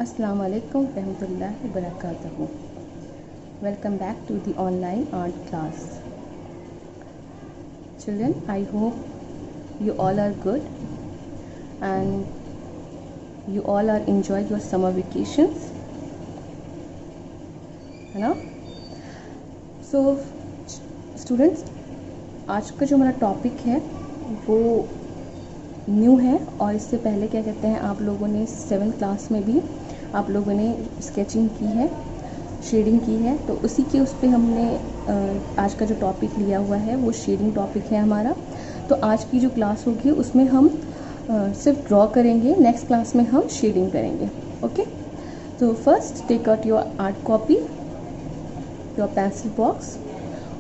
Assalamu alaikum warahmatullahi wabarakatuh. Welcome back to the online art class. Children, I hope you all are good and you all are enjoying your summer vacations. है ना? So students, आज का जो हमारा topic है वो new है और इससे पहले क्या कहते हैं आप लोगों ने 7th क्लास में भी आप लोगों ने स्केचिंग की है, शेडिंग की है, तो उसी के उस पर हमने आज का जो टॉपिक लिया हुआ है वो शेडिंग टॉपिक है हमारा। तो आज की जो क्लास होगी उसमें हम सिर्फ ड्रॉ करेंगे, नेक्स्ट क्लास में हम शेडिंग करेंगे। ओके, तो first take out your art copy, your pencil box,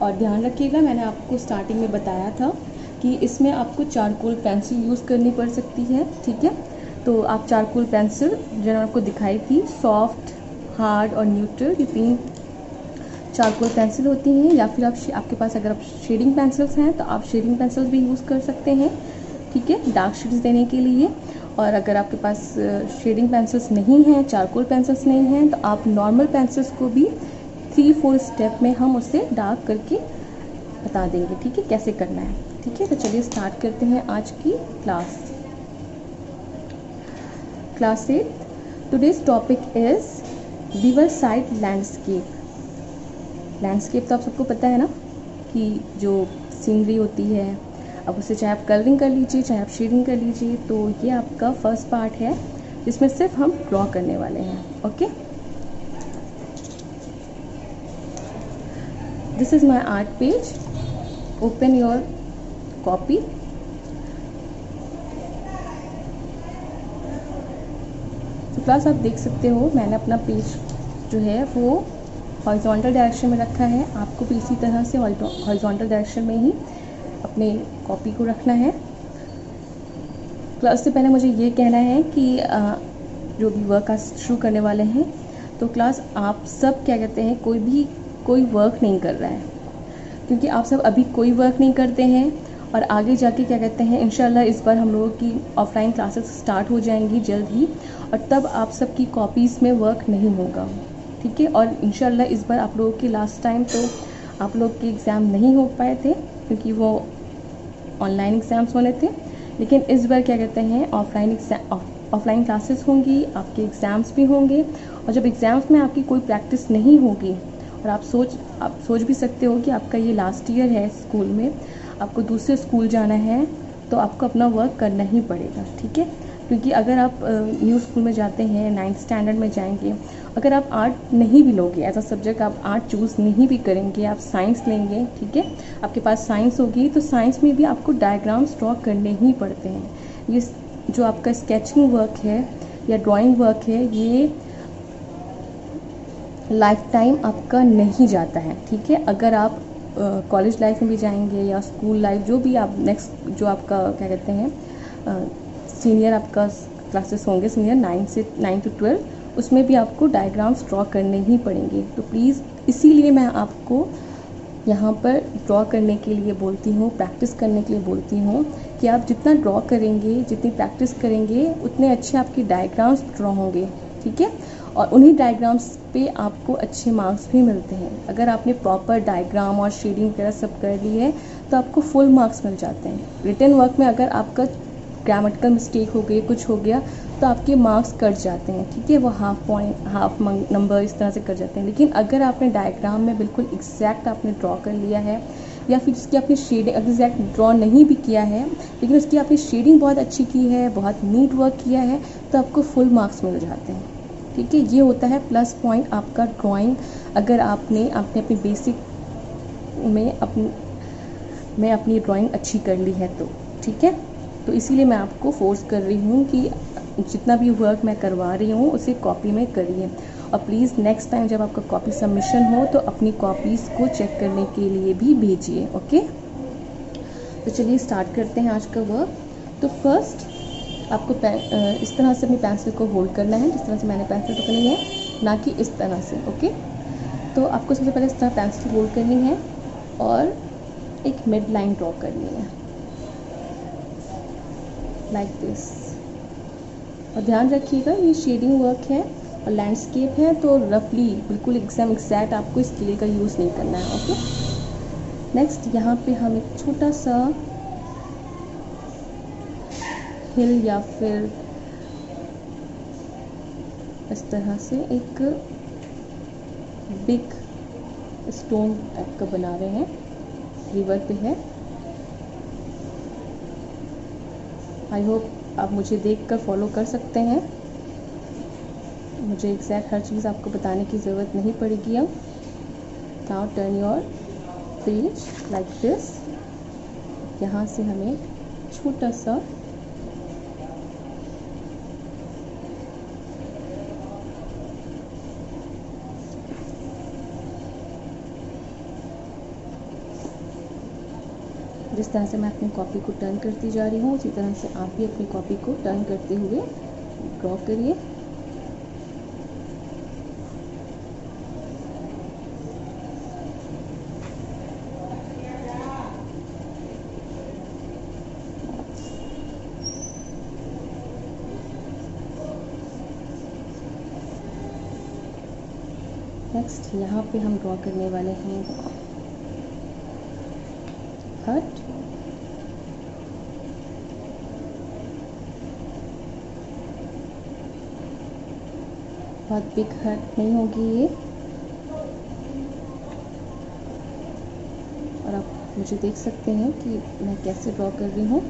और ध्यान रखिएगा मैंने आपको स्टार्टिंग में बताया था कि इसमें आपको चारकोल पेंसिल यूज़ करनी पड़ सकती है। ठीक है, तो आप चारकोल पेंसिल जो आपको दिखाई थी, सॉफ्ट, हार्ड और न्यूट्रल, ये 3 चारकोल पेंसिल होती हैं। या फिर आपके पास अगर आप शेडिंग पेंसिल्स हैं तो आप शेडिंग पेंसिल्स भी यूज़ कर सकते हैं। ठीक है, डार्क शेड्स देने के लिए। और अगर आपके पास शेडिंग पेंसिल्स नहीं हैं, चारकोल पेंसिल्स नहीं हैं, तो आप नॉर्मल पेंसिल्स को भी 3-4 स्टेप में हम उसे डार्क करके बता देंगे। ठीक है, कैसे करना है। ठीक है, तो चलिए स्टार्ट करते हैं आज की class. Class 8, today's topic is river side landscape. Landscape तो आप सबको पता है ना कि जो सीनरी होती है, अब उसे चाहे आप कलरिंग कर लीजिए चाहे आप शेडिंग कर लीजिए। तो ये आपका फर्स्ट पार्ट है जिसमें सिर्फ हम ड्रॉ करने वाले हैं। Okay, this is my art page, open your copy. तो क्लास आप देख सकते हो मैंने अपना पेज जो है वो हॉरिजॉन्टल डायरेक्शन में रखा है। आपको भी इसी तरह से हॉरिजॉन्टल डायरेक्शन में ही अपने कॉपी को रखना है। क्लास से पहले मुझे ये कहना है कि जो भी वर्क आज शुरू करने वाले हैं, तो क्लास आप सब क्या कहते हैं कोई वर्क नहीं कर रहा है, क्योंकि आप सब अभी कोई वर्क नहीं करते हैं और आगे जाके क्या कहते हैं इंशाल्लाह इस बार हम लोगों की ऑफलाइन क्लासेस स्टार्ट हो जाएंगी जल्द ही, और तब आप सब की कॉपीज़ में वर्क नहीं होगा। ठीक है, और इंशाल्लाह इस बार आप लोगों की लास्ट टाइम तो आप लोग के एग्ज़ाम नहीं हो पाए थे क्योंकि वो ऑनलाइन एग्ज़ाम्स होने थे, लेकिन इस बार क्या कहते हैं ऑफलाइन क्लासेस होंगी, आपके एग्ज़ाम्स भी होंगे। और जब एग्ज़ाम्स में आपकी कोई प्रैक्टिस नहीं होगी और आप सोच भी सकते हो कि आपका ये लास्ट ईयर है स्कूल में, आपको दूसरे स्कूल जाना है, तो आपको अपना वर्क करना ही पड़ेगा। ठीक है, क्योंकि अगर आप न्यू स्कूल में जाते हैं, 9th स्टैंडर्ड में जाएंगे, अगर आप आर्ट नहीं भी लोगे एज अ सब्जेक्ट, आप आर्ट चूज़ नहीं भी करेंगे, आप साइंस लेंगे, ठीक है, आपके पास साइंस होगी, तो साइंस में भी आपको डायग्राम्स ड्रॉ करने ही पड़ते हैं। ये जो आपका स्केचिंग वर्क है या ड्राइंग वर्क है, ये लाइफ टाइम आपका नहीं जाता है। ठीक है, अगर आप कॉलेज लाइफ में भी जाएंगे या स्कूल लाइफ, जो भी आप नेक्स्ट जो आपका क्या कहते हैं सीनियर आपका क्लासेस होंगे, सीनियर 9 to 12, उसमें भी आपको डायग्राम्स ड्रॉ करने ही पड़ेंगे। तो प्लीज़ इसीलिए मैं आपको यहाँ पर ड्रॉ करने के लिए बोलती हूँ, प्रैक्टिस करने के लिए बोलती हूँ कि आप जितना ड्रॉ करेंगे, जितनी प्रैक्टिस करेंगे, उतने अच्छे आपके डायग्राम्स ड्रॉ होंगे। ठीक है, और उन्हीं डायग्राम्स पे आपको अच्छे मार्क्स भी मिलते हैं। अगर आपने प्रॉपर डायग्राम और शेडिंग वगैरह सब कर ली है तो आपको फुल मार्क्स मिल जाते हैं। रिटन वर्क में अगर आपका ग्रामेटिकल मिस्टेक हो गई, कुछ हो गया, तो आपके मार्क्स कट जाते हैं। ठीक है, वो हाफ नंबर इस तरह से कट जाते हैं। लेकिन अगर आपने डायग्राम में बिल्कुल एग्जैक्ट आपने ड्रॉ कर लिया है, या फिर उसकी आपने शेडिंग एग्जैक्ट ड्रॉ नहीं भी किया है लेकिन उसकी आपने शेडिंग बहुत अच्छी की है, बहुत नीट वर्क किया है, तो आपको फुल मार्क्स मिल जाते हैं। ठीक है, ये होता है प्लस पॉइंट आपका ड्राइंग, अगर आपने अपनी बेसिक में अपनी ड्राइंग अच्छी कर ली है तो। ठीक है, तो इसीलिए मैं आपको फोर्स कर रही हूँ कि जितना भी वर्क मैं करवा रही हूँ उसे कॉपी में करिए। और प्लीज़ नेक्स्ट टाइम जब आपका कॉपी सबमिशन हो तो अपनी कॉपीज़ को चेक करने के लिए भी भेजिए। ओके, तो चलिए स्टार्ट करते हैं आज का वर्क। तो फर्स्ट आपको इस तरह से अपनी पेंसिल को होल्ड करना है, जिस तरह से मैंने पेंसिल पकड़ी है, ना कि इस तरह से। ओके, तो आपको सबसे पहले इस तरह पेंसिल होल्ड करनी है और एक मिड लाइन ड्रॉ करनी है लाइक दिस। और ध्यान रखिएगा ये शेडिंग वर्क है, और लैंडस्केप है तो रफली बिल्कुल एकदम एग्जैक्ट आपको स्केल का यूज़ नहीं करना है। ओके, नेक्स्ट यहाँ पे हम एक छोटा सा हिल या फिर इस तरह से एक बिग स्टोन टाइप का बना रहे हैं, रिवर पे है। आई होप आप मुझे देखकर फॉलो कर सकते हैं, मुझे एग्जैक्ट हर चीज़ आपको बताने की ज़रूरत नहीं पड़ेगी। अब now turn your page like this. यहाँ से हमें छोटा सा जिस तरह से मैं अपनी कॉपी को टर्न करती जा रही हूँ उसी तरह से आप भी अपनी कॉपी को टर्न करते हुए ड्रॉ करिए। नेक्स्ट यहाँ पे हम ड्रॉ करने वाले हैं हट। बहुत बिग हट नहीं होगी ये, और आप मुझे देख सकते हैं कि मैं कैसे ड्रॉ कर रही हूँ।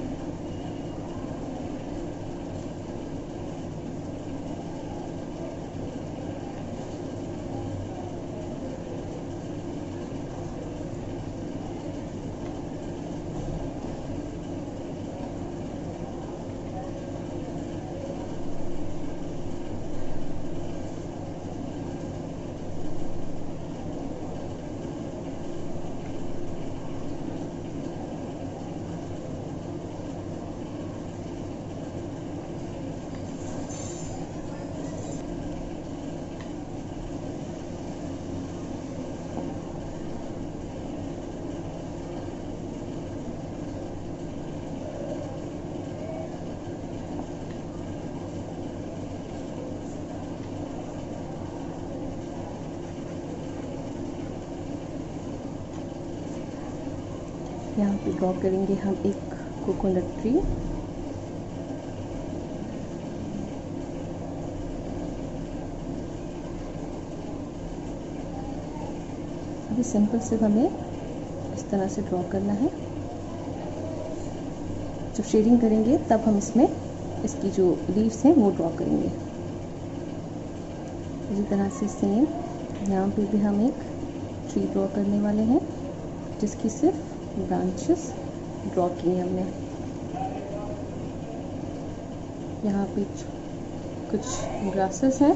यहाँ पे ड्रॉ करेंगे हम एक कोकोनट ट्री। अभी सिंपल से हमें इस तरह से ड्रॉ करना है। जब शेडिंग करेंगे तब हम इसमें इसकी जो लीव्स हैं वो ड्रॉ करेंगे। इसी तरह से सेम यहाँ पे भी हम एक ट्री ड्रॉ करने वाले हैं जिसकी सिर्फ ब्रांचेस ड्रॉ की हैं हमने। यहाँ पे कुछ ग्रासेस हैं,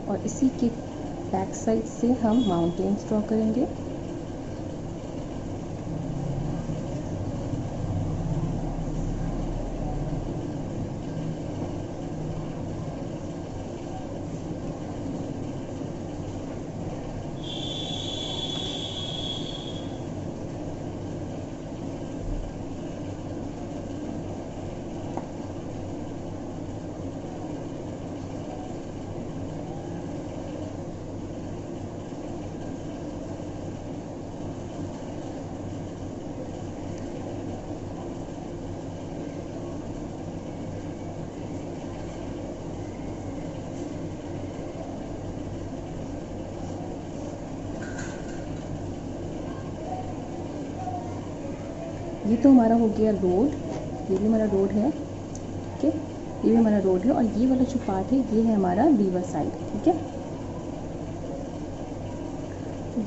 और इसी के बैक साइड से हम माउंटेन्स ड्रॉ करेंगे। ये तो हमारा हो गया रोड, ये भी हमारा रोड है। ठीक है, ये भी हमारा रोड है, और ये वाला जो पार्ट है ये है हमारा रिवर साइड। ठीक है,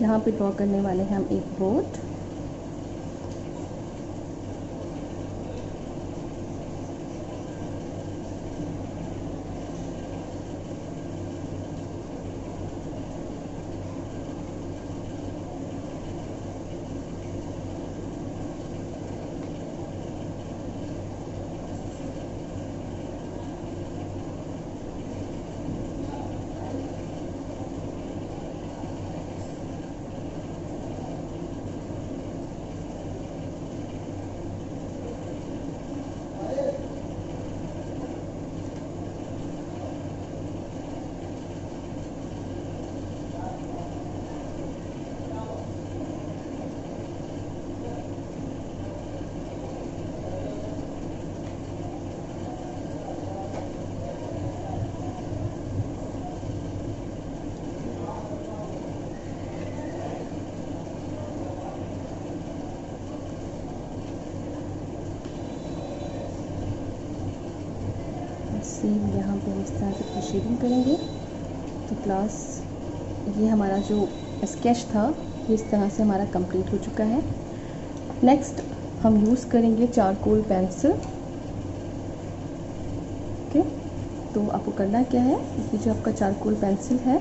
यहाँ पे ड्रॉ करने वाले हैं हम एक बोट। सेम यहाँ पे हम इस तरह से शेडिंग करेंगे। तो क्लास ये हमारा जो स्केच था ये इस तरह से हमारा कंप्लीट हो चुका है। नेक्स्ट हम यूज़ करेंगे चारकोल पेंसिल। ओके, तो आपको करना क्या है, ये जो आपका चारकोल पेंसिल है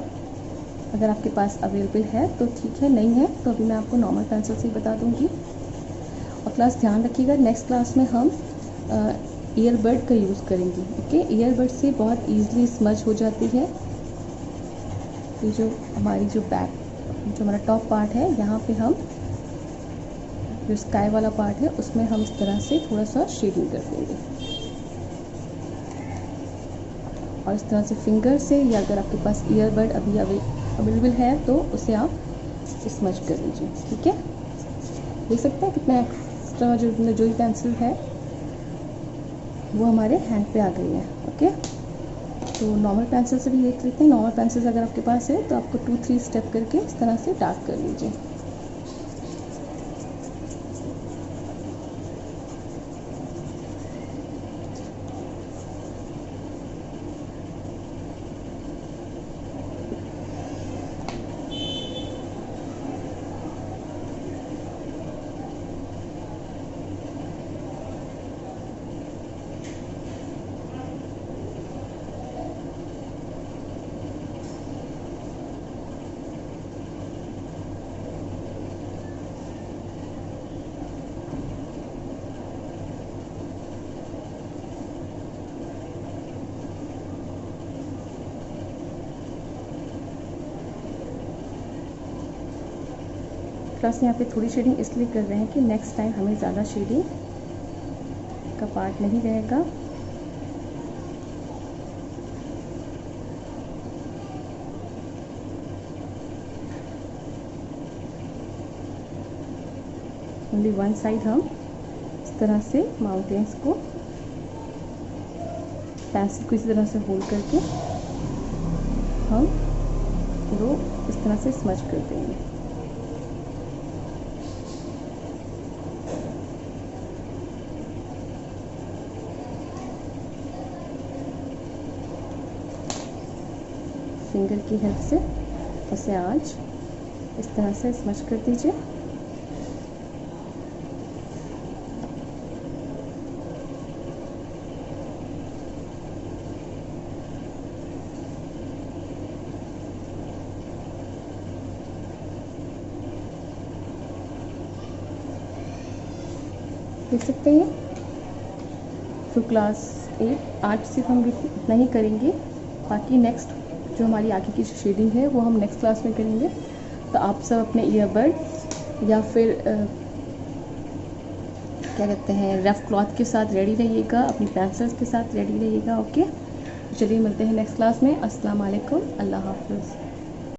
अगर आपके पास अवेलेबल है तो ठीक है, नहीं है तो अभी मैं आपको नॉर्मल पेंसिल से ही बता दूंगी। और क्लास ध्यान रखिएगा, नेक्स्ट क्लास में हम ईयरबड का यूज़ करेंगे। ओके, ईयरबड से बहुत ईजिली स्मज हो जाती है। ये जो हमारी जो हमारा टॉप पार्ट है यहाँ पे हम जो स्काई वाला पार्ट है उसमें हम इस तरह से थोड़ा सा शेडिंग कर देंगे। और इस तरह से फिंगर से, या अगर आपके पास ईयरबड अभी अवेलेबल है तो उसे आप स्मज कर लीजिए। ठीक है, देख सकते हैं कितना एक्स्ट्रा जो पेंसिल है वो हमारे हैंड पे आ गई है। ओके, तो नॉर्मल पेंसिल से भी देख लेते हैं। नॉर्मल पेंसिल अगर आपके पास है तो आपको 2-3 स्टेप करके इस तरह से डार्क कर लीजिए। प्लस यहाँ पे थोड़ी शेडिंग इसलिए कर रहे हैं कि नेक्स्ट टाइम हमें ज़्यादा शेडिंग का पार्ट नहीं रहेगा। ओनली वन साइड हम इस तरह से माउंटेन्स को पेंसिल को इसी तरह से होल्ड करके हम वो इस तरह से स्मज कर देंगे। फिंगर की हेल्प से उसे आज इस तरह से स्मज कर दीजिए। देख सकते हैं। तो क्लास 8 आज सिर्फ हम इतना ही करेंगे, बाकी नेक्स्ट जो हमारी आगे की शेडिंग है वो हम नेक्स्ट क्लास में करेंगे। तो आप सब अपने ईयरबड या फिर क्या कहते हैं रफ क्लॉथ के साथ रेडी रहिएगा, अपनी पेंसिल्स के साथ रेडी रहिएगा। ओके, चलिए मिलते हैं नेक्स्ट क्लास में। अस्सलाम वालेकुम, अल्लाह हाफ़िज़।